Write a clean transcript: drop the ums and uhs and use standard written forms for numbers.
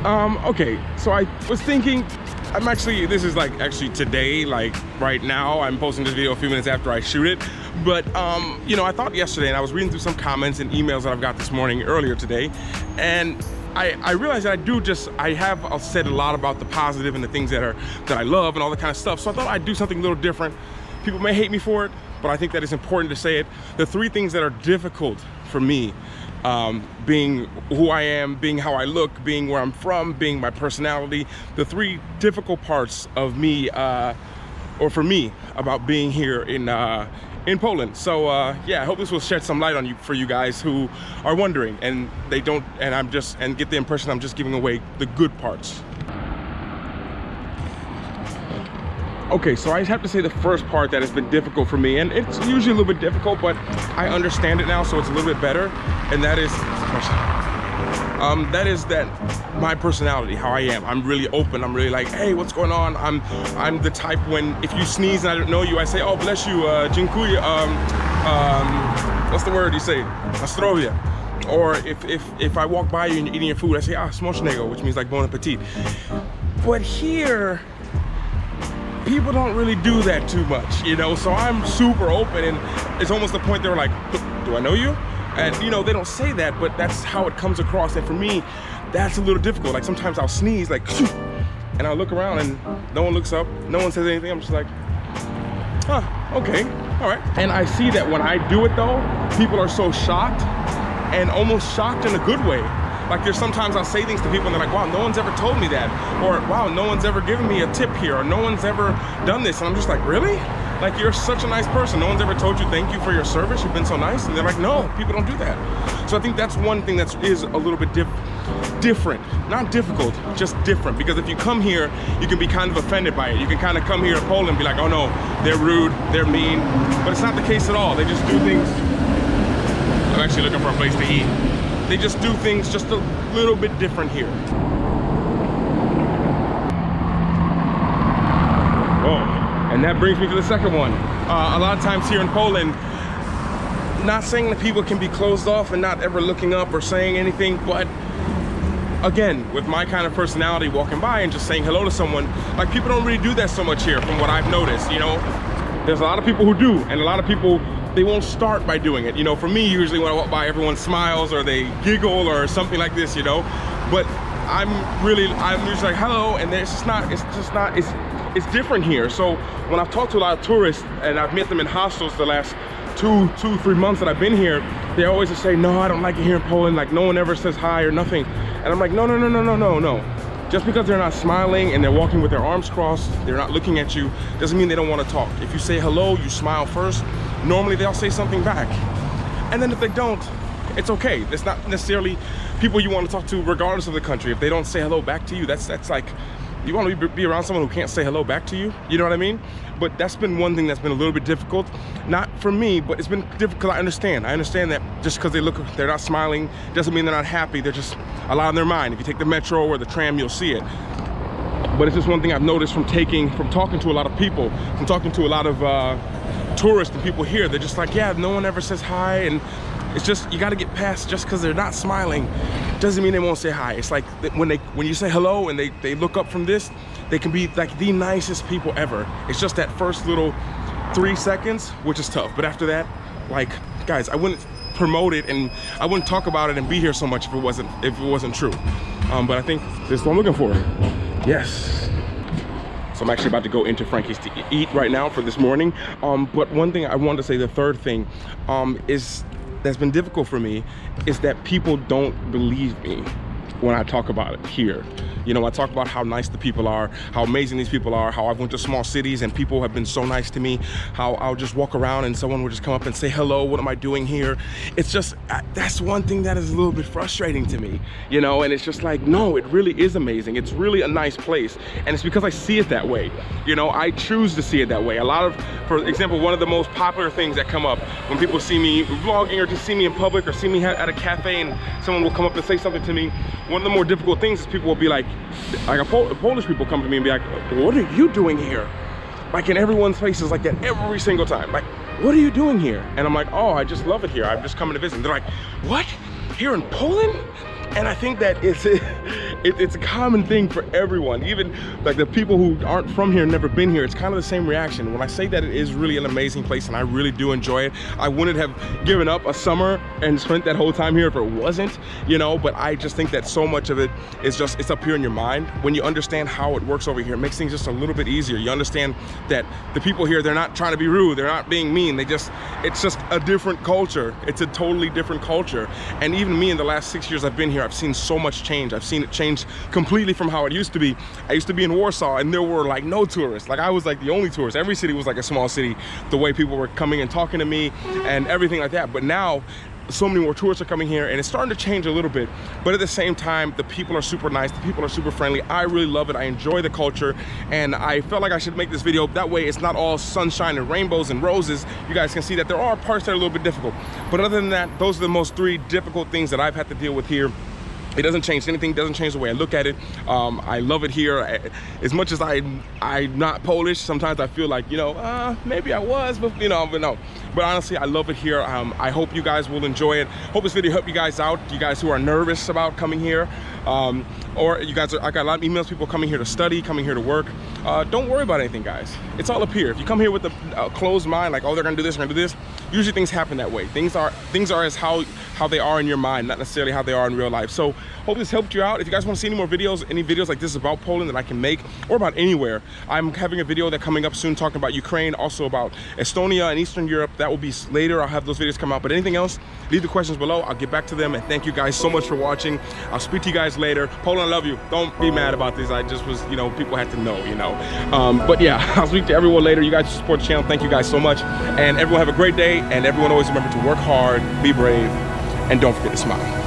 Okay, so I was thinking, this is like actually today, like right now, I'm posting this video a few minutes after I shoot it. But, you know, I thought yesterday, and I was reading through some comments and emails that I've got this morning, earlier today, and I realized that I have said a lot about the positive and the things that I love and all that kind of stuff. So I thought I'd do something a little different. People may hate me for it, but I think that it's important to say it. The 3 things that are difficult for me, being who I am, being how I look, being where I'm from, being my personality, the 3 difficult parts of me, or for me, about being here in Poland. So yeah, I hope this will shed some light on for you guys who are wondering and and get the impression I'm just giving away the good parts. Okay, so I just have to say the first part that has been difficult for me, and it's usually a little bit difficult, but I understand it now, so it's a little bit better, and that is my personality, how I am. I'm really open. I'm really like, hey, what's going on? I'm the type when if you sneeze and I don't know you, I say, oh, bless you, dziękuję. What's the word you say? Na zdrowie. Or if I walk by you and you're eating your food, I say, ah, smacznego, which means like bon appetit. But here, people don't really do that too much, you know? So I'm super open, and it's almost the point they were like, do I know you? And you know, they don't say that, but that's how it comes across. And for me, that's a little difficult. Like sometimes I'll sneeze like, and I'll look around and no one looks up, no one says anything. I'm just like, huh, okay, all right. And I see that when I do it though, people are so shocked, and almost shocked in a good way. Like there's sometimes I'll say things to people and they're like, wow, no one's ever told me that. Or wow, no one's ever given me a tip here. Or no one's ever done this. And I'm just like, really? Like, you're such a nice person. No one's ever told you thank you for your service. You've been so nice. And they're like, no, people don't do that. So I think that's one thing that is a little bit different. Not difficult, just different. Because if you come here, you can be kind of offended by it. You can kind of come here in Poland and be like, oh no, they're rude, they're mean. But it's not the case at all. They just do things. I'm actually looking for a place to eat. They just do things just a little bit different here. Oh, and that brings me to the second one. A lot of times here in Poland, not saying that people can be closed off and not ever looking up or saying anything, but again, with my kind of personality, walking by and just saying hello to someone, like people don't really do that so much here from what I've noticed, you know? There's a lot of people who do, and a lot of people, they won't start by doing it. You know, for me, usually when I walk by, everyone smiles or they giggle or something like this, you know? But I'm usually like, hello, and it's different here. So when I've talked to a lot of tourists and I've met them in hostels the last 3 months that I've been here, they always just say, no, I don't like it here in Poland. Like no one ever says hi or nothing. And I'm like, no. Just because they're not smiling and they're walking with their arms crossed, they're not looking at you, doesn't mean they don't want to talk. If you say hello, you smile first, normally they'll say something back. And then if they don't, it's okay. It's not necessarily people you want to talk to regardless of the country. If they don't say hello back to you, that's like, you want to be around someone who can't say hello back to you, you know what I mean? But that's been one thing that's been a little bit difficult. Not for me, but it's been difficult. I understand that just because they're not smiling doesn't mean they're not happy. They're just a lot on their mind. If you take the metro or the tram, you'll see it. But it's just one thing I've noticed from talking to a lot of people, from talking to a lot of tourists and people here. They're just like, yeah, no one ever says hi, and it's just, you got to get past, just because they're not smiling doesn't mean they won't say hi. It's like when you say hello and they look up from this, they can be like the nicest people ever. It's just that first little 3 seconds, which is tough. But after that, like, guys, I wouldn't promote it and I wouldn't talk about it and be here so much if it wasn't true. But I think this is what I'm looking for. Yes. So I'm actually about to go into Frankie's to eat right now for this morning. But one thing I wanted to say, the third thing, that's been difficult for me, is that people don't believe me when I talk about it here. You know, I talk about how nice the people are, how amazing these people are, how I've went to small cities and people have been so nice to me, how I'll just walk around and someone will just come up and say, hello, what am I doing here? It's just, that's one thing that is a little bit frustrating to me, you know, and it's just like, no, it really is amazing. It's really a nice place. And it's because I see it that way. You know, I choose to see it that way. For example, one of the most popular things that come up when people see me vlogging or just see me in public or see me at a cafe and someone will come up and say something to me, one of the more difficult things is people will be like Polish people come to me and be like, what are you doing here? Like in everyone's faces like that every single time. Like, what are you doing here? And I'm like, oh, I just love it here. I'm just coming to visit. And they're like, what? Here in Poland? And I think that it's a common thing for everyone, even like the people who aren't from here, never been here. It's kind of the same reaction. When I say that it is really an amazing place and I really do enjoy it, I wouldn't have given up a summer and spent that whole time here if it wasn't, you know. But I just think that so much of it is just, it's up here in your mind. When you understand how it works over here, it makes things just a little bit easier. You understand that the people here, they're not trying to be rude, they're not being mean, it's just a different culture. It's a totally different culture. And even me, in the last 6 years I've been here, I've seen so much change. I've seen it change completely from how it used to be. I used to be in Warsaw and there were like no tourists. Like I was like the only tourist. Every city was like a small city, the way people were coming and talking to me and everything like that. But now so many more tourists are coming here and it's starting to change a little bit, but at the same time the people are super nice, the people are super friendly. I really love it. I enjoy the culture, and I felt like I should make this video that way it's not all sunshine and rainbows and roses. You guys can see that there are parts that are a little bit difficult, but other than that, those are the most 3 difficult things that I've had to deal with here. It doesn't change anything, doesn't change the way I look at it. I love it here. As much as I'm not Polish, sometimes I feel like, you know, maybe I was, but you know, but no. But honestly, I love it here. I hope you guys will enjoy it. Hope this video helped you guys out, you guys who are nervous about coming here. Or you guys I got a lot of emails, people coming here to study, coming here to work. Don't worry about anything, guys. It's all up here. If you come here with a closed mind, like, oh, they're gonna do this, they're gonna do this, usually things happen that way. Things are as how they are in your mind, not necessarily how they are in real life. So hope this helped you out. If you guys want to see any more videos, any videos like this about Poland that I can make, or about anywhere, I'm having a video that coming up soon talking about Ukraine, also about Estonia and Eastern Europe. That will be later. I'll have those videos come out. But anything else, leave the questions below. I'll get back to them. And thank you guys so much for watching. I'll speak to you guys later. Poland, I love you. Don't be mad about this. I just was, you know, people had to know, you know. But yeah, I'll speak to everyone later. You guys support the channel. Thank you guys so much. And everyone have a great day. And everyone always remember to work hard, be brave, and don't forget to smile.